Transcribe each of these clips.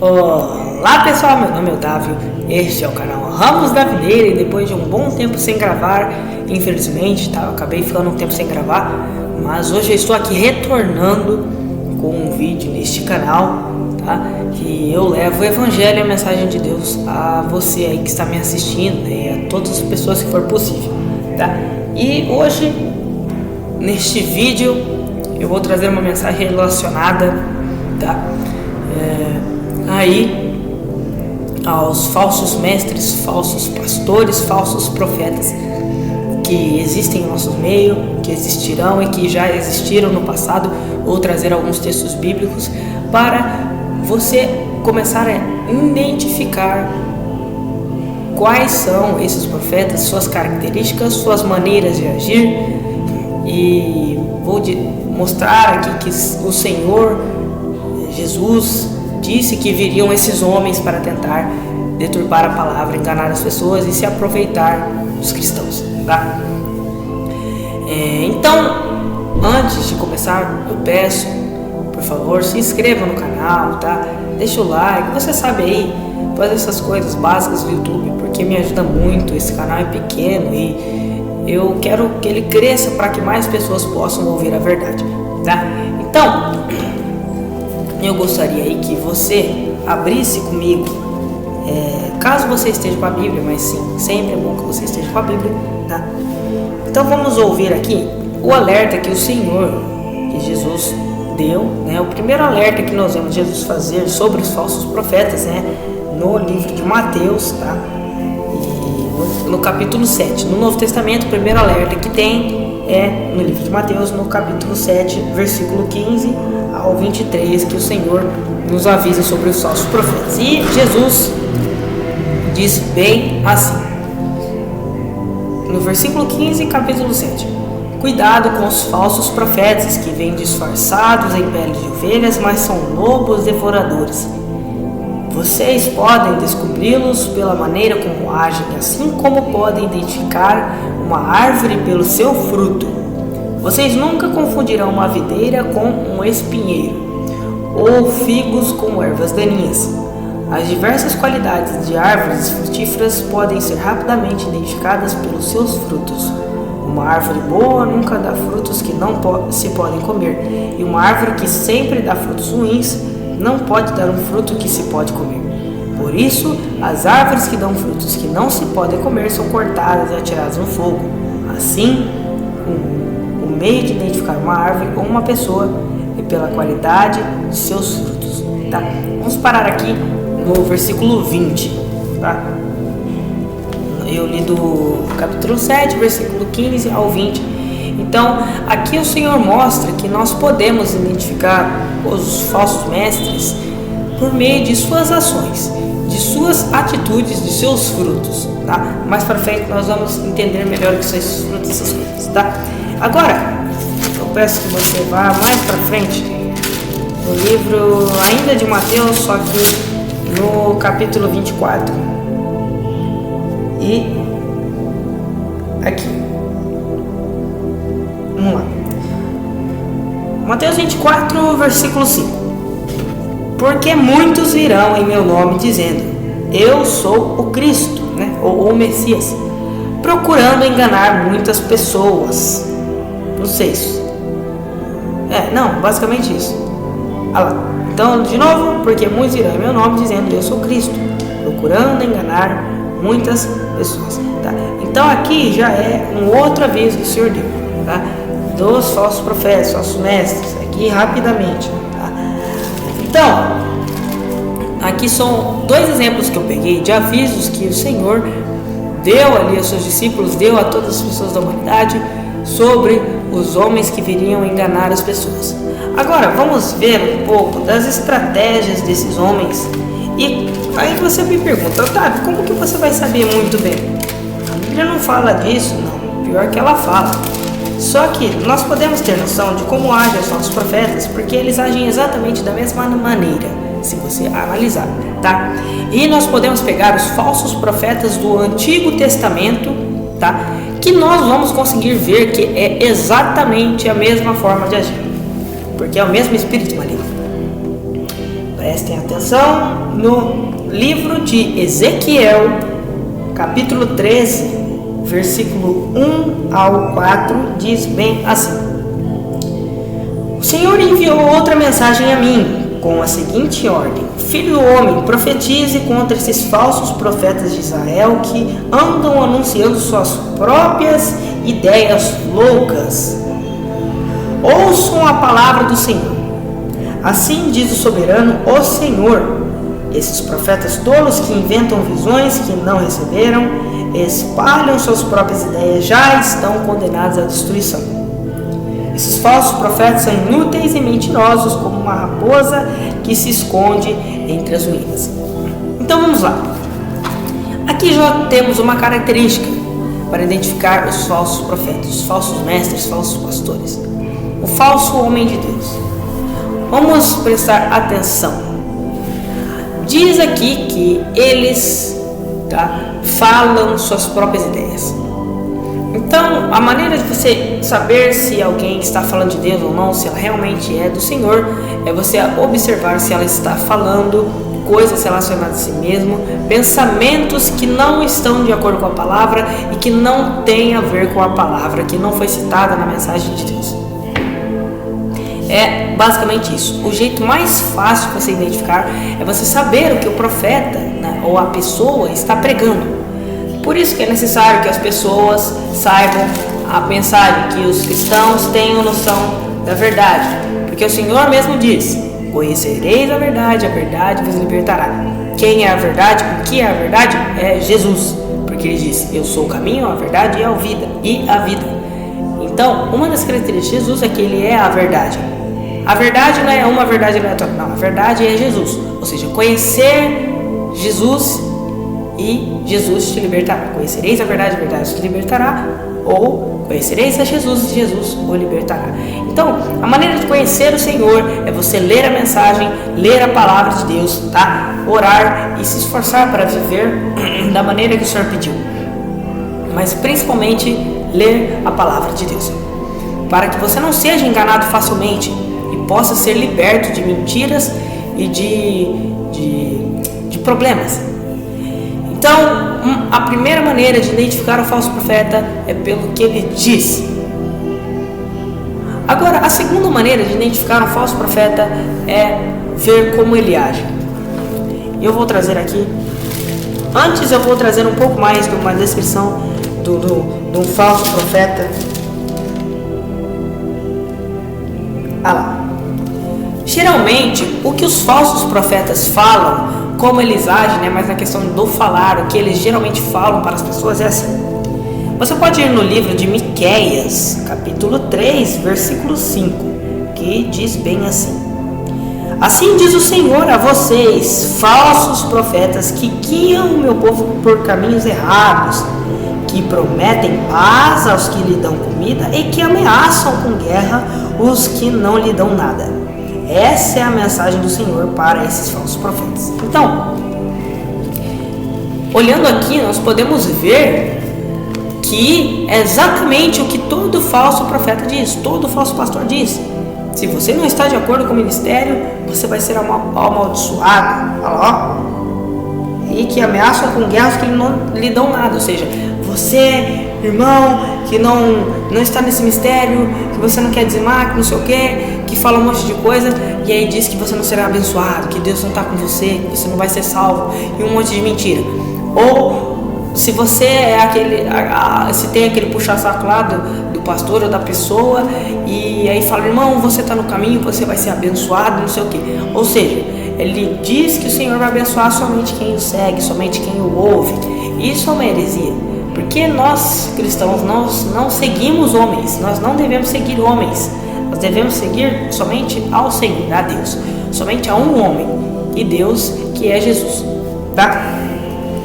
Olá pessoal, meu nome é Otávio, este é o canal Ramos da Videira e depois de um bom tempo sem gravar, infelizmente, eu acabei ficando um tempo sem gravar, mas hoje eu estou aqui retornando com um vídeo neste canal, tá? Que eu levo o Evangelho e a mensagem de Deus a você aí que está me assistindo, né? E a todas as pessoas que for possível, tá? E hoje, neste vídeo, eu vou trazer uma mensagem relacionada, tá? Aí aos falsos mestres, falsos pastores, falsos profetas que existem no nosso meio, que existirão e que já existiram no passado. Vou trazer alguns textos bíblicos para você começar a identificar quais são esses profetas, suas características, suas maneiras de agir, e vou mostrar aqui que o Senhor Jesus disse que viriam esses homens para tentar deturpar a palavra, enganar as pessoas e se aproveitar dos cristãos, tá? Então, antes de começar, eu peço, por favor, se inscreva no canal, tá? Deixa o like, você sabe aí, fazer essas coisas básicas do YouTube, porque me ajuda muito. Esse canal é pequeno e eu quero que ele cresça para que mais pessoas possam ouvir a verdade, tá? Então, eu gostaria aí que você abrisse comigo, caso você esteja com a Bíblia, mas sim, sempre é bom que você esteja com a Bíblia, tá? Então vamos ouvir aqui o alerta que o Senhor, que Jesus deu, né? O primeiro alerta que nós vemos Jesus fazer sobre os falsos profetas, né? No livro de Mateus, tá? E no capítulo 7. No Novo Testamento, o primeiro alerta que tem é no livro de Mateus, no capítulo 7, versículo 15 ao 23, que o Senhor nos avisa sobre os falsos profetas. E Jesus diz bem assim, no versículo 15, capítulo 7: cuidado com os falsos profetas que vêm disfarçados em pele de ovelhas, mas são lobos devoradores. Vocês podem descobri-los pela maneira como agem, assim como podem identificar uma árvore pelo seu fruto. Vocês nunca confundirão uma videira com um espinheiro, ou figos com ervas daninhas. As diversas qualidades de árvores frutíferas podem ser rapidamente identificadas pelos seus frutos. Uma árvore boa nunca dá frutos que não se podem comer, e uma árvore que sempre dá frutos ruins não pode dar um fruto que se pode comer. Por isso, as árvores que dão frutos que não se podem comer são cortadas e atiradas no fogo. Assim, o meio de identificar uma árvore ou uma pessoa é pela qualidade de seus frutos, tá? Vamos parar aqui no versículo 20, tá? Eu li do capítulo 7, versículo 15 ao 20. Então, aqui o Senhor mostra que nós podemos identificar os falsos mestres por meio de suas ações, de suas atitudes, de seus frutos, tá? Mais para frente nós vamos entender melhor o que são esses frutos e essas coisas, tá? Agora, eu peço que você vá mais para frente no livro ainda de Mateus, só que no capítulo 24. E aqui, vamos lá, Mateus 24, versículo 5: porque muitos virão em meu nome dizendo, eu sou o Cristo, né? ou o Messias, procurando enganar muitas pessoas. Não sei isso. Basicamente isso. Olha lá. Então, de novo, porque muitos virão em meu nome dizendo, eu sou Cristo, procurando enganar muitas pessoas, tá? Então aqui já é um outro aviso que o Senhor deu, tá? Dos falsos profetas, falsos mestres, aqui rapidamente, tá? Então, aqui são dois exemplos que eu peguei de avisos que o Senhor deu ali aos seus discípulos, deu a todas as pessoas da humanidade sobre os homens que viriam enganar as pessoas. Agora, vamos ver um pouco das estratégias desses homens. E aí você me pergunta, Otávio, como que você vai saber muito bem? A Bíblia não fala disso, não. Pior que ela fala. Só que nós podemos ter noção de como agem os nossos profetas, porque eles agem exatamente da mesma maneira, se você analisar, tá? E nós podemos pegar os falsos profetas do Antigo Testamento, tá? Que nós vamos conseguir ver que é exatamente a mesma forma de agir, porque é o mesmo espírito maligno. Prestem atenção no livro de Ezequiel, capítulo 13, versículo 1 ao 4, diz bem assim: O Senhor enviou outra mensagem a mim, com a seguinte ordem: Filho do homem, profetize contra esses falsos profetas de Israel que andam anunciando suas próprias ideias loucas. Ouçam a palavra do Senhor. Assim diz o soberano, o Senhor: esses profetas tolos que inventam visões que não receberam, espalham suas próprias ideias, já estão condenados à destruição. Esses falsos profetas são inúteis e mentirosos, como uma raposa que se esconde entre as ruínas. Então vamos lá. Aqui já temos uma característica para identificar os falsos profetas, os falsos mestres, falsos pastores, o falso homem de Deus. Vamos prestar atenção. Diz aqui que eles falam suas próprias ideias. Então, a maneira de você saber se alguém está falando de Deus ou não, se ela realmente é do Senhor, é você observar se ela está falando coisas relacionadas a si mesmo, pensamentos que não estão de acordo com a palavra e que não tem a ver com a palavra, que não foi citada na mensagem de Deus. É basicamente isso. O jeito mais fácil de você identificar é você saber o que o profeta, ou a pessoa está pregando. Por isso que é necessário que as pessoas saibam a mensagem, que os cristãos tenham noção da verdade. Porque o Senhor mesmo diz: conhecereis a verdade vos libertará. Quem é a verdade? O que é a verdade? É Jesus. Porque ele diz: eu sou o caminho, a verdade e a vida. Então, uma das características de Jesus é que ele é a verdade. A verdade não é uma verdade aleatória, não. A verdade é Jesus. Ou seja, conhecer Jesus e Jesus te libertará. Conhecereis a verdade te libertará, ou conhecereis a Jesus e Jesus o libertará. Então, a maneira de conhecer o Senhor é você ler a mensagem, ler a palavra de Deus, orar e se esforçar para viver da maneira que o Senhor pediu. Mas principalmente ler a palavra de Deus, para que você não seja enganado facilmente e possa ser liberto de mentiras e de problemas. Então, a primeira maneira de identificar o falso profeta é pelo que ele diz. Agora, a segunda maneira de identificar um falso profeta é ver como ele age. Eu vou trazer aqui, antes eu vou trazer um pouco mais de uma descrição de um falso profeta. Geralmente, o que os falsos profetas falam, como eles agem, mas na questão do falar, o que eles geralmente falam para as pessoas é assim. Você pode ir no livro de Miqueias, capítulo 3, versículo 5, que diz bem assim: Assim diz o Senhor a vocês, falsos profetas, que guiam o meu povo por caminhos errados, que prometem paz aos que lhe dão comida e que ameaçam com guerra os que não lhe dão nada. Essa é a mensagem do Senhor para esses falsos profetas. Então, olhando aqui, nós podemos ver que é exatamente o que todo falso profeta diz, todo falso pastor diz. Se você não está de acordo com o ministério, você vai ser amaldiçoado. E que ameaçam com guerras que não lhe dão nada. Ou seja, você, irmão, que não está nesse mistério, que você não quer dizimar, que não sei o que, que fala um monte de coisa, e aí diz que você não será abençoado, que Deus não está com você, que você não vai ser salvo, e um monte de mentira. Ou se você é se tem aquele puxa-saco lá do pastor ou da pessoa, e aí fala: irmão, você está no caminho, você vai ser abençoado, não sei o que. Ou seja, ele diz que o Senhor vai abençoar somente quem o segue, somente quem o ouve. Isso é uma heresia. Porque nós, cristãos, nós não seguimos homens, nós não devemos seguir homens, nós devemos seguir somente ao Senhor, a Deus, somente a um homem, e Deus, que é Jesus,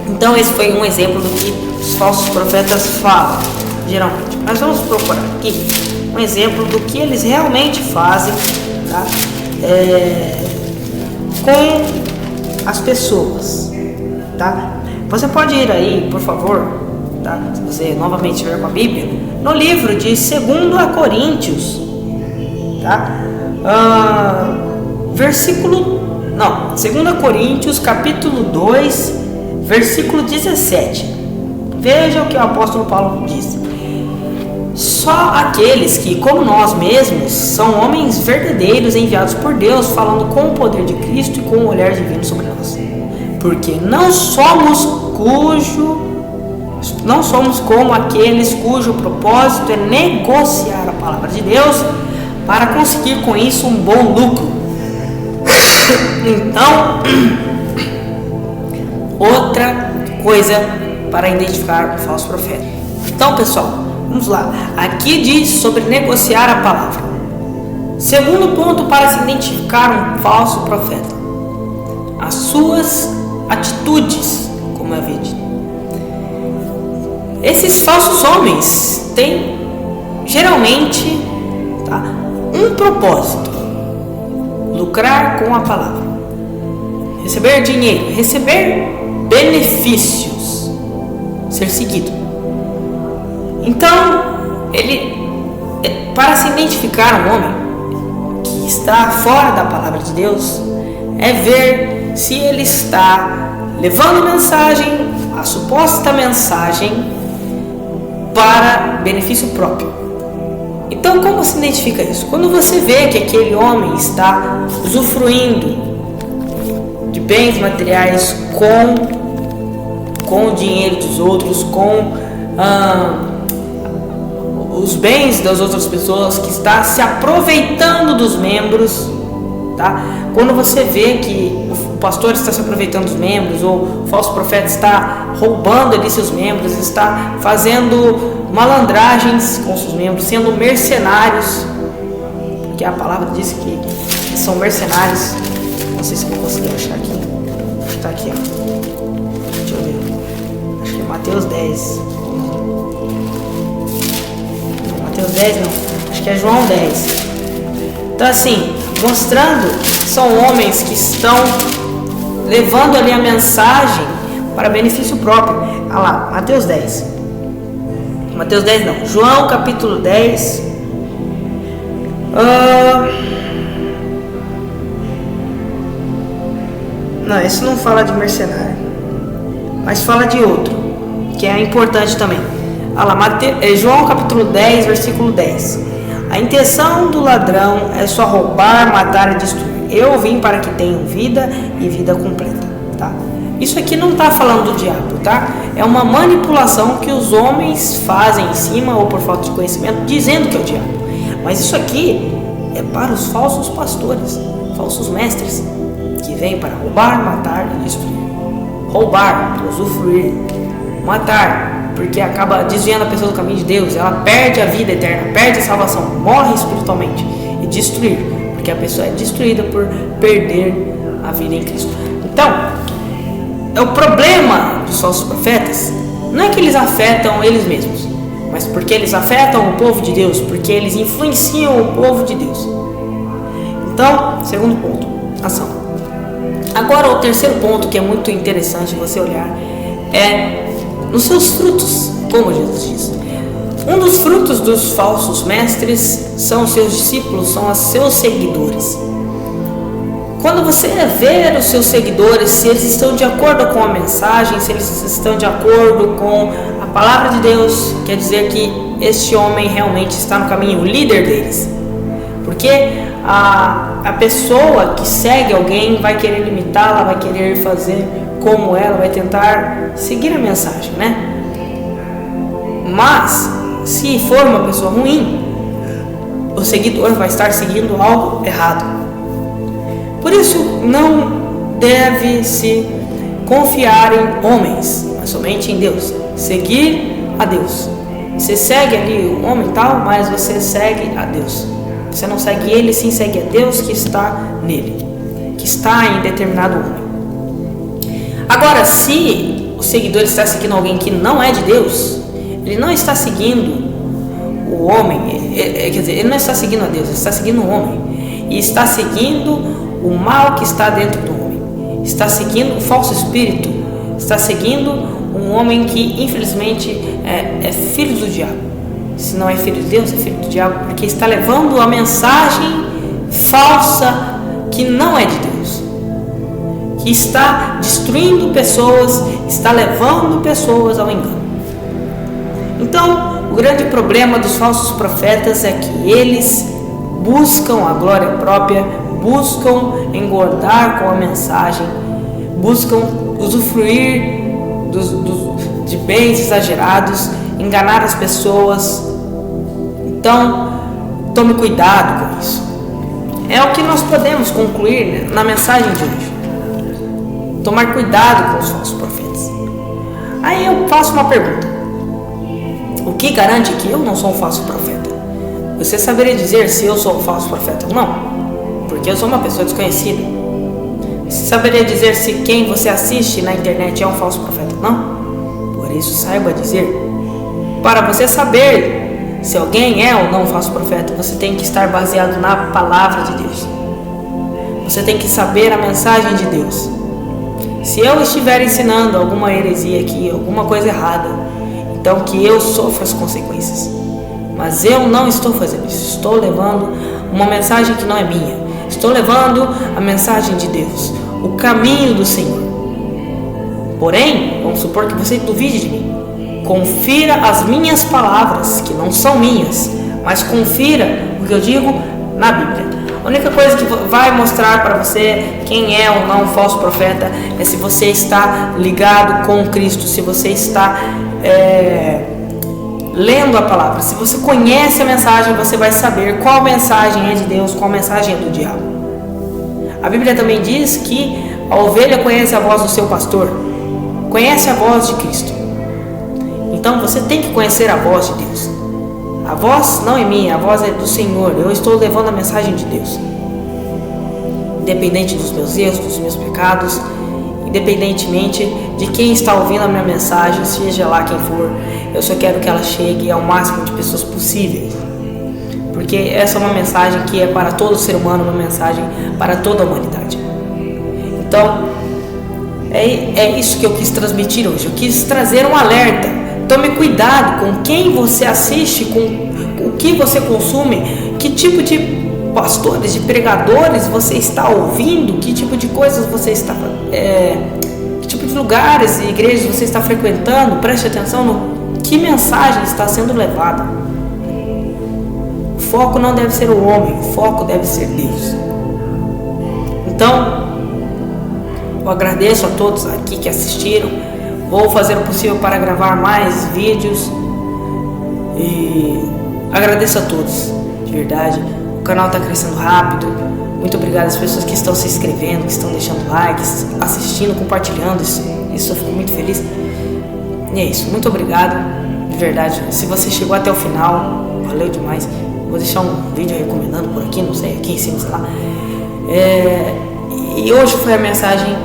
Então esse foi um exemplo do que os falsos profetas falam, geralmente. Nós vamos procurar aqui um exemplo do que eles realmente fazem, com as pessoas, Você pode ir aí, por favor, se você novamente estiver com a Bíblia, no livro de 2 Coríntios, versículo Não, 2 Coríntios capítulo 2, versículo 17. Veja o que o apóstolo Paulo diz: só aqueles que, como nós mesmos, são homens verdadeiros enviados por Deus, falando com o poder de Cristo e com o olhar divino sobre nós. Porque não somos como aqueles cujo propósito é negociar a palavra de Deus para conseguir com isso um bom lucro. Então, outra coisa para identificar um falso profeta. Então, pessoal, vamos lá. Aqui diz sobre negociar a palavra. Segundo ponto para se identificar um falso profeta: as suas atitudes, como eu havia dito. Esses falsos homens têm geralmente um propósito: lucrar com a palavra, receber dinheiro, receber benefícios, ser seguido. Então, para se identificar um homem que está fora da palavra de Deus, é ver se ele está levando a mensagem, a suposta mensagem, para benefício próprio. Então, como se identifica isso? Quando você vê que aquele homem está usufruindo de bens materiais com o dinheiro dos outros, com os bens das outras pessoas, que está se aproveitando dos membros, tá? Quando você vê que o pastor está se aproveitando dos membros, ou o falso profeta está roubando ali seus membros, está fazendo malandragens com seus membros, sendo mercenários, porque a palavra diz que são mercenários. Não sei se eu vou conseguir achar aqui. Está aqui, ó. Deixa eu ver. Acho que é Mateus 10. Não, Mateus 10 não. Acho que é João 10. Então, assim, mostrando que são homens que estão levando ali a mensagem para benefício próprio. Olha lá, Mateus 10. Mateus 10 não. João capítulo 10. Não, esse não fala de mercenário, mas fala de outro, que é importante também. Olha lá, João capítulo 10, versículo 10. A intenção do ladrão é só roubar, matar e destruir. Eu vim para que tenham vida e vida completa, tá? Isso aqui não está falando do diabo, tá? É uma manipulação que os homens fazem em cima, ou por falta de conhecimento, dizendo que é o diabo. Mas isso aqui é para os falsos pastores, falsos mestres, que vêm para roubar, matar e destruir. Roubar, usufruir. Matar, porque acaba desviando a pessoa do caminho de Deus. Ela perde a vida eterna, perde a salvação, morre espiritualmente. E destruir, porque a pessoa é destruída por perder a vida em Cristo. Então, o problema dos falsos profetas não é que eles afetam eles mesmos, mas porque eles afetam o povo de Deus, porque eles influenciam o povo de Deus. Então, segundo ponto, ação. Agora, o terceiro ponto que é muito interessante você olhar é nos seus frutos, como Jesus diz. Um dos frutos dos falsos mestres são os seus discípulos, são os seus seguidores. Quando você vê os seus seguidores, se eles estão de acordo com a mensagem, se eles estão de acordo com a palavra de Deus, quer dizer que este homem realmente está no caminho, o líder deles. Porque a pessoa que segue alguém vai querer limitá-la, vai querer fazer como ela, vai tentar seguir a mensagem, né? Mas, se for uma pessoa ruim, o seguidor vai estar seguindo algo errado. Por isso, não deve se confiar em homens, mas somente em Deus. Seguir a Deus. Você segue ali o homem tal, mas você segue a Deus. Você não segue ele, sim segue a Deus que está nele, que está em determinado homem. Agora, se o seguidor está seguindo alguém que não é de Deus, ele não está seguindo o homem, quer dizer, ele não está seguindo a Deus, ele está seguindo o homem. E está seguindo o mal que está dentro do homem. Está seguindo o falso espírito. Está seguindo um homem que, infelizmente, é filho do diabo. Se não é filho de Deus, é filho do diabo, porque está levando a mensagem falsa que não é de Deus. que está destruindo pessoas, está levando pessoas ao engano. Então, o grande problema dos falsos profetas é que eles buscam a glória própria, buscam engordar com a mensagem, buscam usufruir de bens exagerados, enganar as pessoas. Então, tome cuidado com isso. É o que nós podemos concluir na mensagem de hoje. Tomar cuidado com os falsos profetas. Aí eu faço uma pergunta: o que garante que eu não sou um falso profeta? Você saberia dizer se eu sou um falso profeta ou não? Porque eu sou uma pessoa desconhecida. Você saberia dizer se quem você assiste na internet é um falso profeta ou não? Por isso, saiba dizer. Para você saber se alguém é ou não um falso profeta, você tem que estar baseado na palavra de Deus. Você tem que saber a mensagem de Deus. Se eu estiver ensinando alguma heresia aqui, alguma coisa errada, então que eu sofra as consequências. Mas eu não estou fazendo isso. Estou levando uma mensagem que não é minha. Estou levando a mensagem de Deus, o caminho do Senhor. Porém, vamos supor que você duvide de mim. Confira as minhas palavras, que não são minhas, mas confira o que eu digo na Bíblia. A única coisa que vai mostrar para você quem é ou não um falso profeta é se você está ligado com Cristo, se você está lendo a palavra. Se você conhece a mensagem, você vai saber qual mensagem é de Deus, qual mensagem é do diabo. A Bíblia também diz que a ovelha conhece a voz do seu pastor, conhece a voz de Cristo. Então você tem que conhecer a voz de Deus. A voz não é minha, a voz é do Senhor. Eu estou levando a mensagem de Deus. Independente dos meus erros, dos meus pecados, independentemente de quem está ouvindo a minha mensagem, seja lá quem for, eu só quero que ela chegue ao máximo de pessoas possíveis. Porque essa é uma mensagem que é para todo ser humano, uma mensagem para toda a humanidade. Então, é isso que eu quis transmitir hoje. Eu quis trazer um alerta. Tome cuidado com quem você assiste, com o que você consome, que tipo de pastores, de pregadores você está ouvindo, que tipo de coisas você está, que tipo de lugares e igrejas você está frequentando. Preste atenção no que mensagem está sendo levada. O foco não deve ser o homem, o foco deve ser Deus. Então, eu agradeço a todos aqui que assistiram. Vou fazer o possível para gravar mais vídeos e agradeço a todos, de verdade. O canal está crescendo rápido. Muito obrigado às pessoas que estão se inscrevendo, que estão deixando likes, assistindo, compartilhando. Isso eu fico muito feliz. E é isso, muito obrigado, de verdade. Se você chegou até o final, valeu demais. Vou deixar um vídeo recomendando por aqui, não sei, aqui em cima, sei lá. E hoje foi a mensagem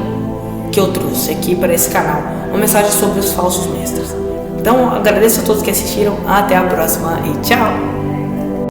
que eu trouxe aqui para esse canal, uma mensagem sobre os falsos mestres. Então agradeço a todos que assistiram, até a próxima e tchau!